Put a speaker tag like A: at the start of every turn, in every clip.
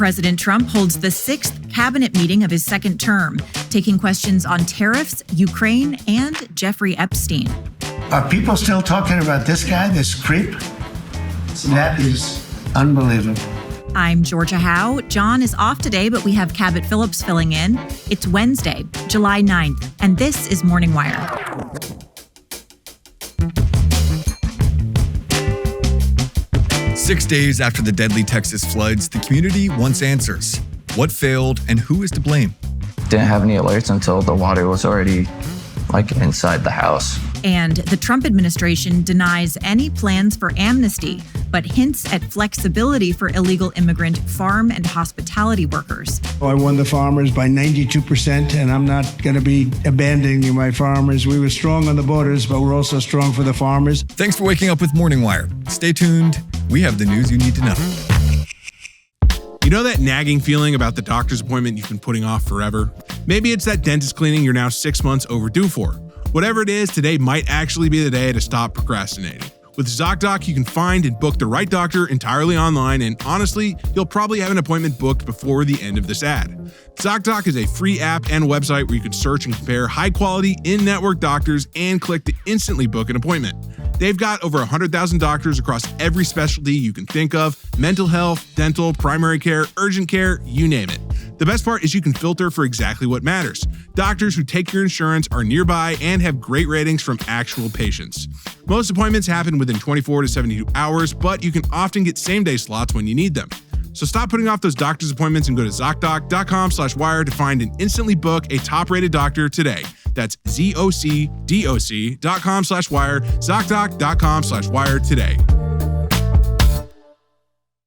A: President Trump holds the 6th cabinet meeting of his second term, taking questions on tariffs, Ukraine, and Jeffrey Epstein.
B: Are people still talking about this guy, this creep? That is unbelievable.
A: I'm Georgia Howe. John is off today, but we have Cabot Phillips filling in. It's Wednesday, July 9th, and this is Morning Wire.
C: Six days after the deadly Texas floods, the community wants answers. What failed and who is to blame?
D: Didn't have any alerts until the water was already inside the house.
A: And the Trump administration denies any plans for amnesty, but hints at flexibility for illegal immigrant farm and hospitality workers.
B: I won the farmers by 92%, and I'm not going to be abandoning my farmers. We were strong on the borders, but we're also strong for the farmers.
C: Thanks for waking up with Morning Wire. Stay tuned. We have the news you need to know.
E: You know that nagging feeling about the doctor's appointment you've been putting off forever? Maybe it's that dentist cleaning you're now 6 months overdue for. Whatever it is, today might actually be the day to stop procrastinating. With Zocdoc, you can find and book the right doctor entirely online, and honestly, you'll probably have an appointment booked before the end of this ad. Zocdoc is a free app and website where you can search and compare high-quality, in-network doctors and click to instantly book an appointment. They've got over 100,000 doctors across every specialty you can think of: mental health, dental, primary care, urgent care, you name it. The best part is you can filter for exactly what matters. Doctors who take your insurance are nearby and have great ratings from actual patients. Most appointments happen within 24 to 72 hours, but you can often get same-day slots when you need them. So stop putting off those doctor's appointments and go to Zocdoc.com/wire to find and instantly book a top-rated doctor today. That's ZocDoc.com/wire, Zocdoc.com/wire today.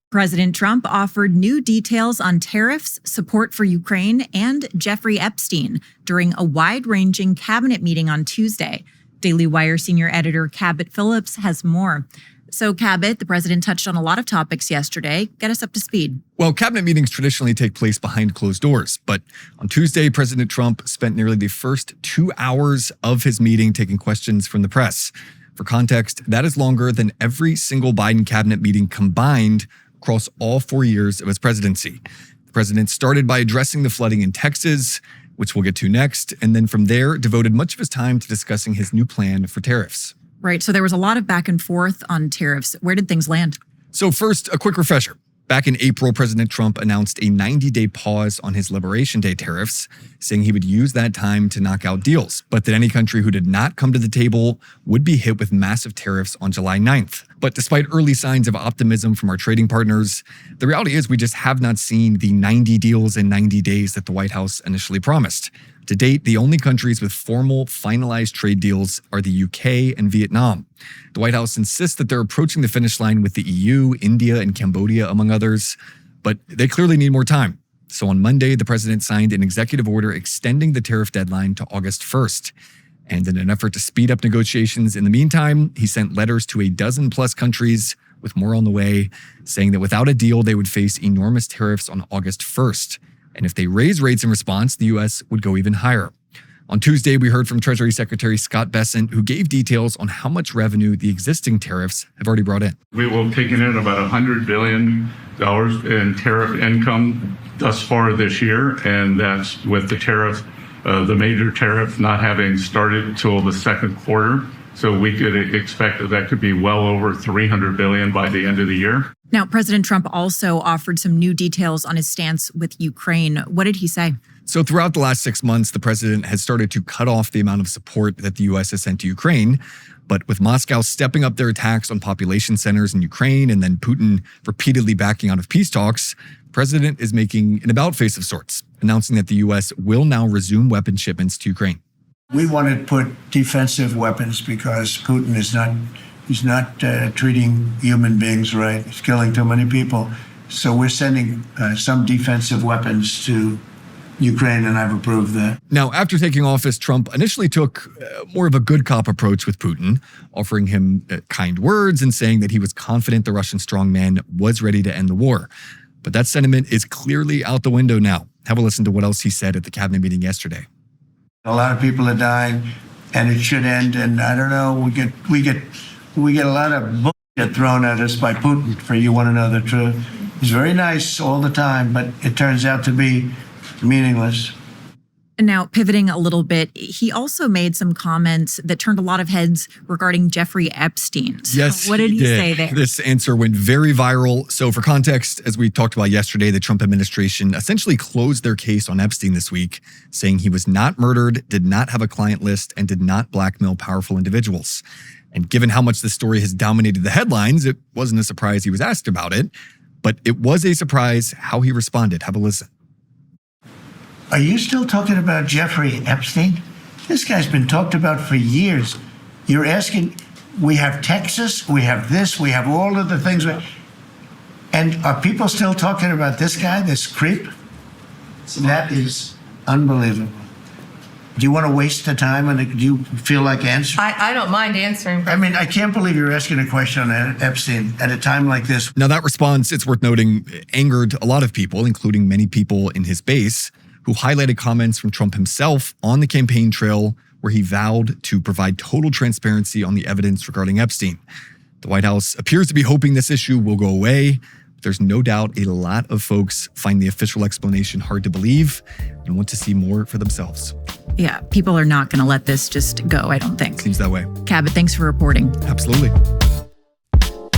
A: President Trump offered new details on tariffs, support for Ukraine, and Jeffrey Epstein during a wide-ranging cabinet meeting on Tuesday. Daily Wire senior editor Cabot Phillips has more. So, Cabot, the president touched on a lot of topics yesterday. Get us up to speed.
C: Well, cabinet meetings traditionally take place behind closed doors, but on Tuesday, President Trump spent nearly the first 2 hours of his meeting taking questions from the press. For context, that is longer than every single Biden cabinet meeting combined across all 4 years of his presidency. The president started by addressing the flooding in Texas, which we'll get to next, and then from there devoted much of his time to discussing his new plan for tariffs.
A: Right, so there was a lot of back and forth on tariffs. Where did things land?
C: So first, a quick refresher. Back in April, President Trump announced a 90-day pause on his Liberation Day tariffs, saying he would use that time to knock out deals, but that any country who did not come to the table would be hit with massive tariffs on July 9th. But despite early signs of optimism from our trading partners, the reality is we just have not seen the 90 deals in 90 days that the White House initially promised. To date, the only countries with formal, finalized trade deals are the UK and Vietnam. The White House insists that they're approaching the finish line with the EU, India, and Cambodia, among others, but they clearly need more time. So on Monday, the president signed an executive order extending the tariff deadline to August 1st. And in an effort to speed up negotiations in the meantime, he sent letters to a dozen-plus countries, with more on the way, saying that without a deal, they would face enormous tariffs on August 1st. And if they raise rates in response, the U.S. would go even higher. On Tuesday, we heard from Treasury Secretary Scott Bessent, who gave details on how much revenue the existing tariffs have already brought in.
F: We will have taken in about $100 billion in tariff income thus far this year, and that's with the tariff, the major tariff not having started till the second quarter. So we could expect that could be well over $300 billion by the end of the year.
A: Now, President Trump also offered some new details on his stance with Ukraine. What did he say?
C: So throughout the last 6 months, the president has started to cut off the amount of support that the U.S. has sent to Ukraine. But with Moscow stepping up their attacks on population centers in Ukraine and then Putin repeatedly backing out of peace talks, the president is making an about-face of sorts, announcing that the U.S. will now resume weapon shipments to Ukraine.
B: We want to put defensive weapons because Putin is not treating human beings right. He's killing too many people. So we're sending some defensive weapons to Ukraine, and I've approved that.
C: Now, after taking office, Trump initially took more of a good cop approach with Putin, offering him kind words and saying that he was confident the Russian strongman was ready to end the war. But that sentiment is clearly out the window now. Have a listen to what else he said at the cabinet meeting yesterday.
B: A lot of people are dying, and it should end. And I don't know, we get a lot of bullshit thrown at us by Putin. For you want to know the truth, He's very nice all the time, but it turns out to be meaningless.
A: Now, pivoting a little bit, he also made some comments that turned a lot of heads regarding Jeffrey Epstein. So
C: Yes,
A: what did he say there?
C: This answer went very viral. So for context, as we talked about yesterday, the Trump administration essentially closed their case on Epstein this week, saying he was not murdered, did not have a client list, and did not blackmail powerful individuals. And given how much this story has dominated the headlines, it wasn't a surprise he was asked about it. But it was a surprise how he responded. Have a listen.
B: Are you still talking about Jeffrey Epstein? This guy's been talked about for years. You're asking, we have Texas, we have this, we have all of the things. And are people still talking about this guy, this creep? That is unbelievable. Do you want to waste the time and do you feel like answering?
G: I don't mind answering.
B: I mean, I can't believe you're asking a question on Epstein at a time like this.
C: Now, that response, it's worth noting, angered a lot of people, including many people in his base, who highlighted comments from Trump himself on the campaign trail where he vowed to provide total transparency on the evidence regarding Epstein. The White House appears to be hoping this issue will go away. But there's no doubt a lot of folks find the official explanation hard to believe and want to see more for themselves.
A: Yeah, people are not going to let this just go, I don't think.
C: Seems that way.
A: Cabot, thanks for reporting.
C: Absolutely.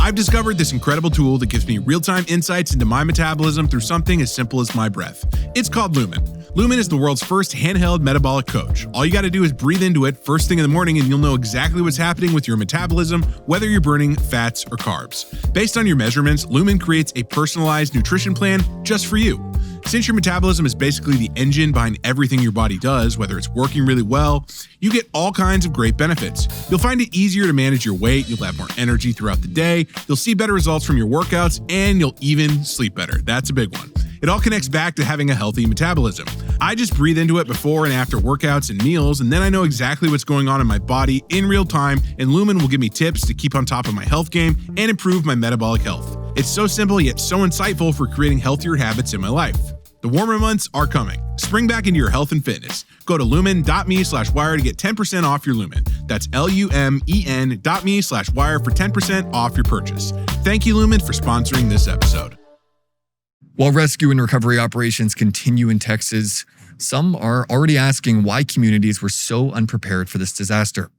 E: I've discovered this incredible tool that gives me real-time insights into my metabolism through something as simple as my breath. It's called Lumen. Lumen is the world's first handheld metabolic coach. All you got to do is breathe into it first thing in the morning and you'll know exactly what's happening with your metabolism, whether you're burning fats or carbs. Based on your measurements, Lumen creates a personalized nutrition plan just for you. Since your metabolism is basically the engine behind everything your body does, whether it's working really well, you get all kinds of great benefits. You'll find it easier to manage your weight, you'll have more energy throughout the day, you'll see better results from your workouts, and you'll even sleep better. That's a big one. It all connects back to having a healthy metabolism. I just breathe into it before and after workouts and meals, and then I know exactly what's going on in my body in real time, and Lumen will give me tips to keep on top of my health game and improve my metabolic health. It's so simple yet so insightful for creating healthier habits in my life. The warmer months are coming. Spring back into your health and fitness. Go to lumen.me/wire to get 10% off your Lumen. That's lumen.me/wire for 10% off your purchase. Thank you, Lumen, for sponsoring this episode.
C: While rescue and recovery operations continue in Texas, some are already asking why communities were so unprepared for this disaster.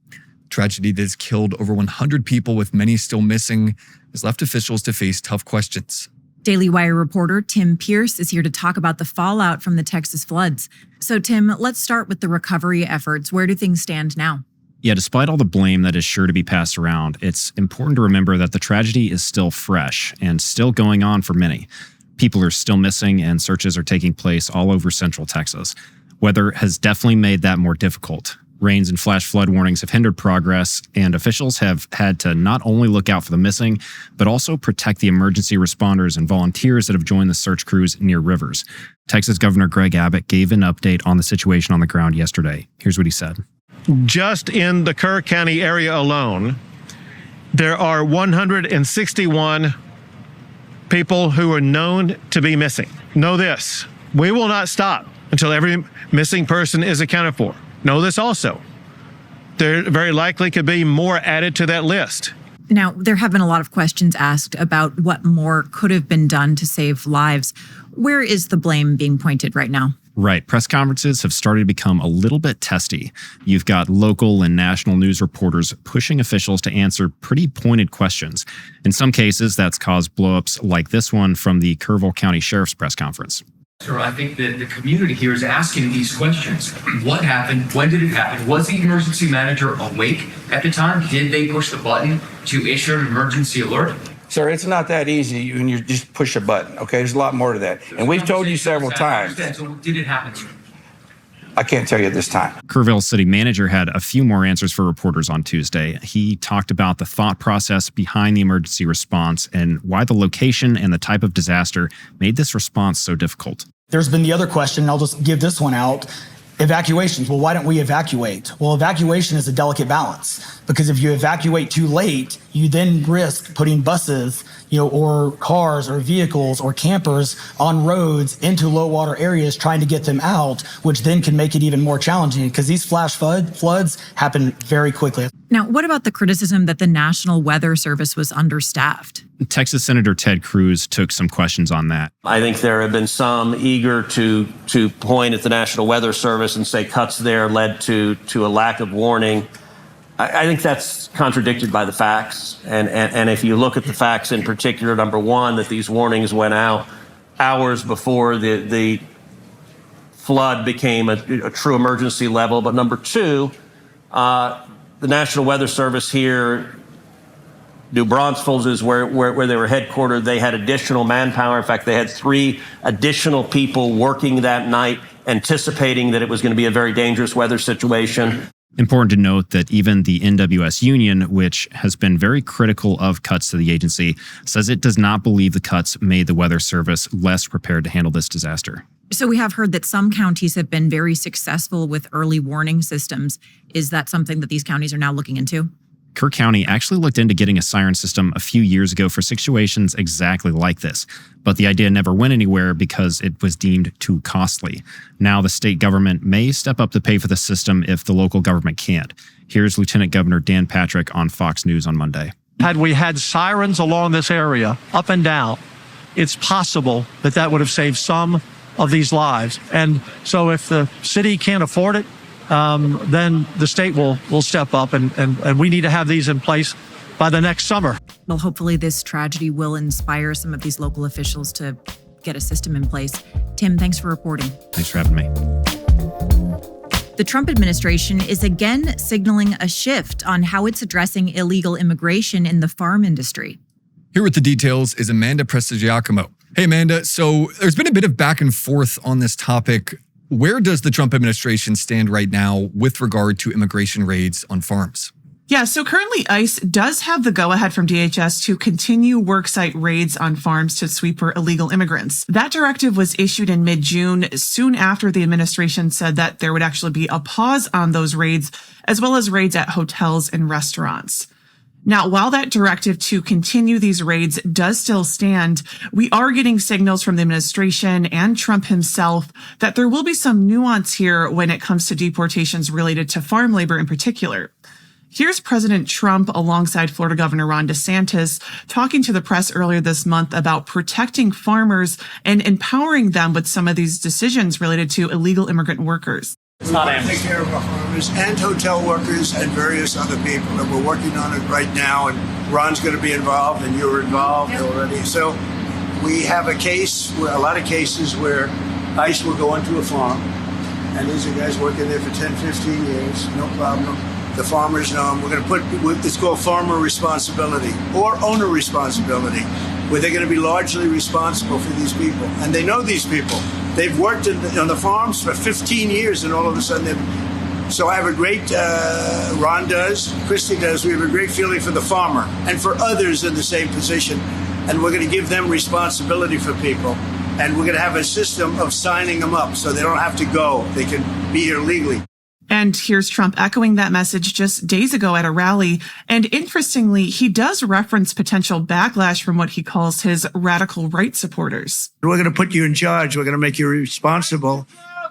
C: Tragedy that has killed over 100 people, with many still missing, has left officials to face tough questions.
A: Daily Wire reporter Tim Pierce is here to talk about the fallout from the Texas floods. So, Tim, let's start with the recovery efforts. Where do things stand now?
H: Yeah, despite all the blame that is sure to be passed around, it's important to remember that the tragedy is still fresh and still going on for many. People are still missing and searches are taking place all over central Texas. Weather has definitely made that more difficult. Rains and flash flood warnings have hindered progress, and officials have had to not only look out for the missing, but also protect the emergency responders and volunteers that have joined the search crews near rivers. Texas Governor Greg Abbott gave an update on the situation on the ground yesterday. Here's what he said.
I: Just in the Kerr County area alone, there are 161 people who are known to be missing. Know this, we will not stop until every missing person is accounted for. Know this also, there very likely could be more added to that list.
A: Now, there have been a lot of questions asked about what more could have been done to save lives. Where is the blame being pointed right now?
H: Right. Press conferences have started to become a little bit testy. You've got local and national news reporters pushing officials to answer pretty pointed questions. In some cases, that's caused blowups like this one from the Kerrville County Sheriff's press conference.
J: I think that the community here is asking these questions. What happened? When did it happen? Was the emergency manager awake at the time? Did they push the button to issue an emergency alert?
K: Sir, it's not that easy when you just push a button, okay? There's a lot more to that. And we've told you several times.
J: So did it happen, sir?
K: I can't tell you at this time.
H: Kerrville city manager had a few more answers for reporters on Tuesday. He talked about the thought process behind the emergency response and why the location and the type of disaster made this response so difficult.
L: There's been the other question, and I'll just give this one out. Evacuations. Well, why don't we evacuate? Well, evacuation is a delicate balance, because if you evacuate too late, you then risk putting buses, or cars or vehicles or campers on roads into low water areas trying to get them out, which then can make it even more challenging because these flash floods happen very quickly.
A: Now, what about the criticism that the National Weather Service was understaffed?
H: Texas Senator Ted Cruz took some questions on that.
G: I think there have been some eager to point at the National Weather Service and say cuts there led to a lack of warning. I think that's contradicted by the facts. And if you look at the facts in particular, number one, that these warnings went out hours before the flood became a true emergency level. But number two, the National Weather Service here, New Braunfels is where they were headquartered. They had additional manpower. In fact, they had 3 additional people working that night, anticipating that it was going to be a very dangerous weather situation.
H: Important to note that even the NWS union, which has been very critical of cuts to the agency, says it does not believe the cuts made the Weather Service less prepared to handle this disaster.
A: So we have heard that some counties have been very successful with early warning systems. Is that something that these counties are now looking into?
H: Kirk County actually looked into getting a siren system a few years ago for situations exactly like this, but the idea never went anywhere because it was deemed too costly. Now the state government may step up to pay for the system if the local government can't. Here's Lieutenant Governor Dan Patrick on Fox News on Monday.
I: Had we had sirens along this area, up and down, it's possible that would have saved some of these lives. And so if the city can't afford it, then the state will step up, and we need to have these in place by the next summer.
A: Well, hopefully this tragedy will inspire some of these local officials to get a system in place. Tim, thanks for reporting.
H: Thanks for having me.
A: The Trump administration is again signaling a shift on how it's addressing illegal immigration in the farm industry.
C: Here with the details is Amanda Prestigiacomo. Hey, Amanda. So there's been a bit of back and forth on this topic. Where does the Trump administration stand right now with regard to immigration raids on farms?
M: Yeah, so currently ICE does have the go-ahead from DHS to continue worksite raids on farms to sweep for illegal immigrants. That directive was issued in mid-June, soon after the administration said that there would actually be a pause on those raids, as well as raids at hotels and restaurants. Now, while that directive to continue these raids does still stand, we are getting signals from the administration and Trump himself that there will be some nuance here when it comes to deportations related to farm labor in particular. Here's President Trump alongside Florida Governor Ron DeSantis talking to the press earlier this month about protecting farmers and empowering them with some of these decisions related to illegal immigrant workers.
B: We want to take care of our farmers and hotel workers and various other people, and we're working on it right now, and Ron's going to be involved, and you're involved already. So we have a lot of cases where ICE will go into a farm, and these are guys working there for 10, 15 years, no problem. The farmers know them. We're going to put, it's called farmer responsibility or owner responsibility, where they're going to be largely responsible for these people. And they know these people. They've worked on the farms for 15 years, and all of a sudden so I have a great, Ron does, Christie does, we have a great feeling for the farmer and for others in the same position. And we're going to give them responsibility for people. And we're going to have a system of signing them up so they don't have to go. They can be here legally.
M: And here's Trump echoing that message just days ago at a rally. And interestingly, he does reference potential backlash from what he calls his radical right supporters.
B: We're going to put you in charge. We're going to make you responsible.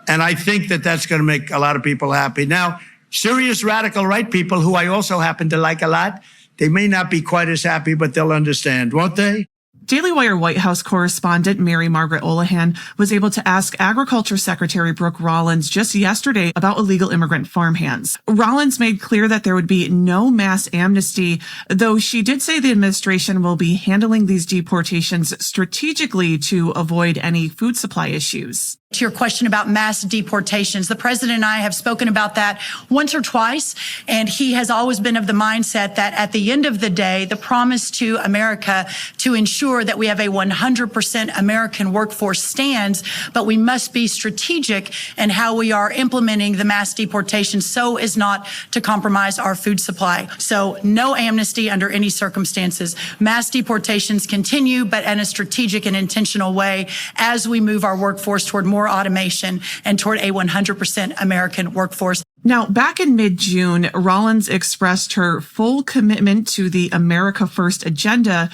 B: And I think that that's going to make a lot of people happy. Now, serious radical right people, who I also happen to like a lot, they may not be quite as happy, but they'll understand, won't they?
M: Daily Wire White House correspondent Mary Margaret Olahan was able to ask Agriculture Secretary Brooke Rollins just yesterday about illegal immigrant farmhands. Rollins made clear that there would be no mass amnesty, though she did say the administration will be handling these deportations strategically to avoid any food supply issues.
N: To your question about mass deportations, the president and I have spoken about that once or twice, and he has always been of the mindset that at the end of the day, the promise to America to ensure that we have a 100% American workforce stands, but we must be strategic in how we are implementing the mass deportation so as not to compromise our food supply. So no amnesty under any circumstances. Mass deportations continue, but in a strategic and intentional way as we move our workforce toward more automation and toward a 100% American workforce.
M: Now, back in mid-June, Rollins expressed her full commitment to the America First agenda,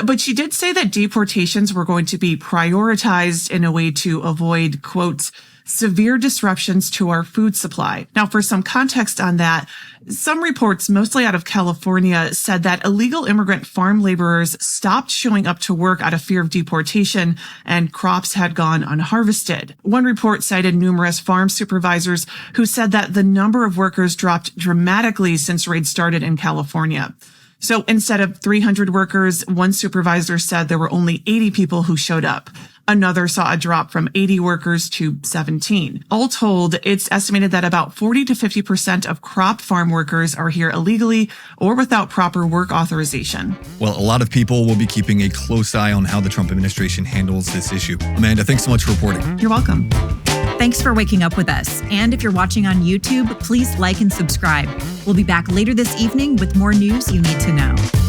M: but she did say that deportations were going to be prioritized in a way to avoid, quote, severe disruptions to our food supply. Now, for some context on that, some reports, mostly out of California, said that illegal immigrant farm laborers stopped showing up to work out of fear of deportation and crops had gone unharvested. One report cited numerous farm supervisors who said that the number of workers dropped dramatically since raids started in California. So instead of 300 workers, one supervisor said there were only 80 people who showed up. Another saw a drop from 80 workers to 17. All told, it's estimated that about 40 to 50% of crop farm workers are here illegally or without proper work authorization.
C: Well, a lot of people will be keeping a close eye on how the Trump administration handles this issue. Amanda, thanks so much for reporting.
M: You're welcome.
A: Thanks for waking up with us. And if you're watching on YouTube, please like and subscribe. We'll be back later this evening with more news you need to know.